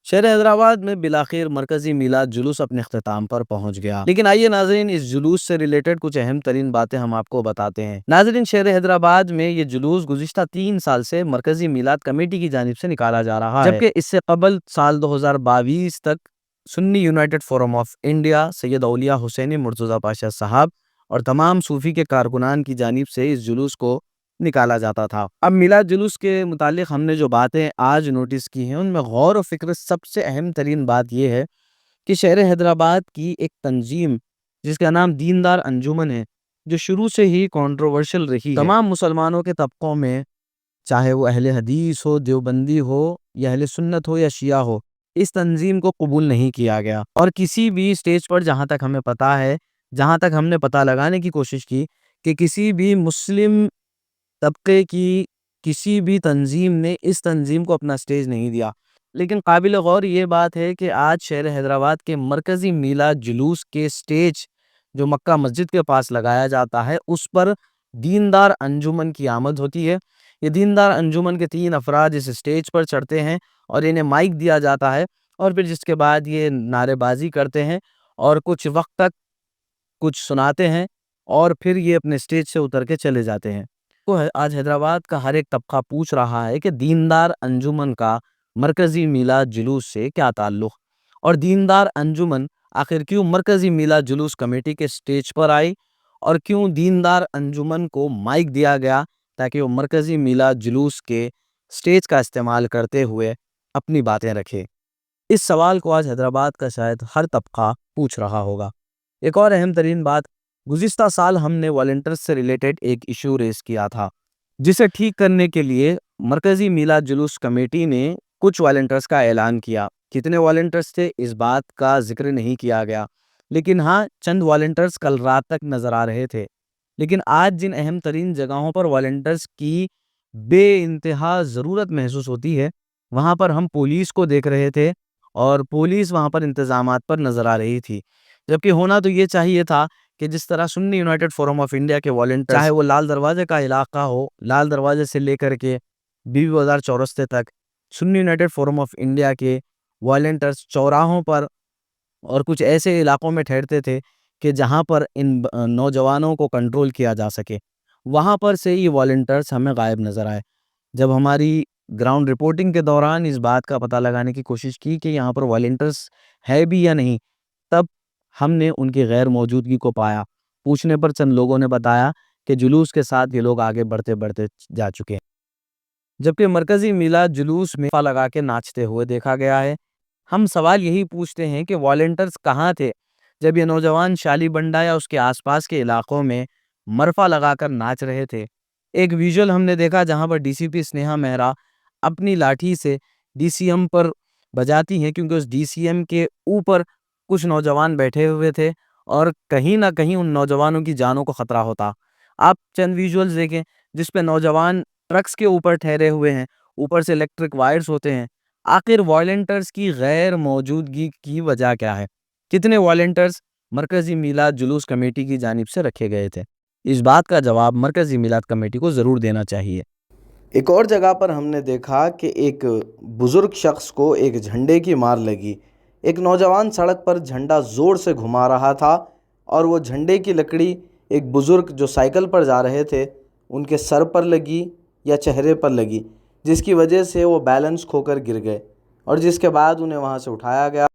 شہر حیدرآباد میں بالآخر مرکزی میلاد جلوس اپنے اختتام پر پہنچ گیا، لیکن آئیے ناظرین اس جلوس سے ریلیٹڈ کچھ اہم ترین باتیں ہم آپ کو بتاتے ہیں۔ ناظرین، شہر حیدرآباد میں یہ جلوس گزشتہ 3 سال سے مرکزی میلاد کمیٹی کی جانب سے نکالا جا رہا ہے، جبکہ اس سے قبل سال 2022 تک سنی یونائٹڈ فورم آف انڈیا، سید اولیاء حسینی مرتضیٰ پاشا صاحب اور تمام صوفی کے کارکنان کی جانب سے اس جلوس کو نکالا جاتا تھا۔ اب میلاد جلوس کے متعلق ہم نے جو باتیں آج نوٹس کی ہیں ان میں غور و فکر سب سے اہم ترین بات یہ ہے کہ شہر حیدرآباد کی ایک تنظیم جس کا نام دیندار انجمن ہے، جو شروع سے ہی کنٹروورشل رہی ہے، تمام مسلمانوں کے طبقوں میں، چاہے وہ اہل حدیث ہو، دیوبندی ہو یا اہل سنت ہو یا شیعہ ہو، اس تنظیم کو قبول نہیں کیا گیا۔ اور کسی بھی سٹیج پر جہاں تک ہمیں پتا ہے، جہاں تک ہم نے پتہ لگانے کی کوشش کی کہ کسی بھی مسلم طبقے کی کسی بھی تنظیم نے اس تنظیم کو اپنا سٹیج نہیں دیا، لیکن قابل غور یہ بات ہے کہ آج شہر حیدرآباد کے مرکزی میلاد جلوس کے سٹیج جو مکہ مسجد کے پاس لگایا جاتا ہے اس پر دیندار انجمن کی آمد ہوتی ہے۔ یہ دیندار انجمن کے 3 افراد اس سٹیج پر چڑھتے ہیں اور انہیں مائک دیا جاتا ہے، اور پھر جس کے بعد یہ نعرے بازی کرتے ہیں اور کچھ وقت تک کچھ سناتے ہیں اور پھر یہ اپنے سٹیج سے اتر کے چلے جاتے ہیں۔ آج حیدرآباد کا ہر ایک طبقہ پوچھ رہا ہے کہ دیندار انجمن کا مرکزی میلاد جلوس سے کیا تعلق، اور دیندار انجمن آخر کیوں مرکزی میلاد جلوس کمیٹی کے سٹیج پر آئی، اور کیوں دیندار انجمن کو مائک دیا گیا تاکہ وہ مرکزی میلاد جلوس کے سٹیج کا استعمال کرتے ہوئے اپنی باتیں رکھے۔ اس سوال کو آج حیدرآباد کا شاید ہر طبقہ پوچھ رہا ہوگا۔ ایک اور اہم ترین بات، گزشتہ سال ہم نے والنٹرز سے ریلیٹڈ ایک ایشو ریز کیا تھا، جسے ٹھیک کرنے کے لیے مرکزی میلاد جلوس کمیٹی نے کچھ والنٹرز کا اعلان کیا۔ کتنے والنٹرز تھے اس بات کا ذکر نہیں کیا گیا، لیکن ہاں چند والنٹرز کل رات تک نظر آ رہے تھے۔ لیکن آج جن اہم ترین جگہوں پر والنٹرز کی بے انتہا ضرورت محسوس ہوتی ہے وہاں پر ہم پولیس کو دیکھ رہے تھے، اور پولیس وہاں پر انتظامات پر نظر آ رہی تھی، جبکہ ہونا تو یہ چاہیے تھا کہ جس طرح سنی یونائٹڈ فورم آف انڈیا کے والنٹرز، چاہے وہ لال دروازے کا علاقہ ہو، لال دروازے سے لے کر کے بی بی بازار چورستے تک، سنی یونائٹڈ فورم آف انڈیا کے والنٹرز چوراہوں پر اور کچھ ایسے علاقوں میں ٹھہرتے تھے کہ جہاں پر ان نوجوانوں کو کنٹرول کیا جا سکے، وہاں پر سے یہ والنٹرز ہمیں غائب نظر آئے۔ جب ہماری گراؤنڈ رپورٹنگ کے دوران اس بات کا پتہ لگانے کی کوشش کی کہ یہاں پر والنٹرز ہے بھی یا نہیں، تب ہم نے ان کی غیر موجودگی کو پایا۔ پوچھنے پر چند لوگوں نے بتایا کہ جلوس کے ساتھ یہ لوگ آگے بڑھتے بڑھتے جا چکے ہیں، جبکہ مرکزی میلاد جلوس میں مرفا لگا کے ناچتے ہوئے دیکھا گیا ہے۔ ہم سوال یہی پوچھتے ہیں کہ والنٹرز کہاں تھے جب یہ نوجوان شالی بنڈا یا اس کے آس پاس کے علاقوں میں مرفا لگا کر ناچ رہے تھے؟ ایک ویژول ہم نے دیکھا جہاں پر ڈی سی پی اسنیہا مہرا اپنی لاٹھی سے ڈی سی ایم پر بجاتی ہیں، کیونکہ اس ڈی سی ایم کے اوپر کچھ نوجوان بیٹھے ہوئے تھے اور کہیں نہ کہیں ان نوجوانوں کی جانوں کو خطرہ ہوتا۔ آپ چند ویژولز دیکھیں جس پہ نوجوان ٹرکس کے اوپر ٹھہرے ہوئے ہیں، اوپر سے الیکٹرک وائرز ہوتے ہیں۔ آخر والنٹرز کی غیر موجودگی کی وجہ کیا ہے؟ کتنے والنٹرز مرکزی میلاد جلوس کمیٹی کی جانب سے رکھے گئے تھے؟ اس بات کا جواب مرکزی میلاد کمیٹی کو ضرور دینا چاہیے۔ ایک اور جگہ پر ہم نے دیکھا کہ ایک بزرگ شخص کو ایک جھنڈے کی مار لگی۔ ایک نوجوان سڑک پر جھنڈا زور سے گھما رہا تھا اور وہ جھنڈے کی لکڑی ایک بزرگ جو سائیکل پر جا رہے تھے ان کے سر پر لگی یا چہرے پر لگی، جس کی وجہ سے وہ بیلنس کھو کر گر گئے، اور جس کے بعد انہیں وہاں سے اٹھایا گیا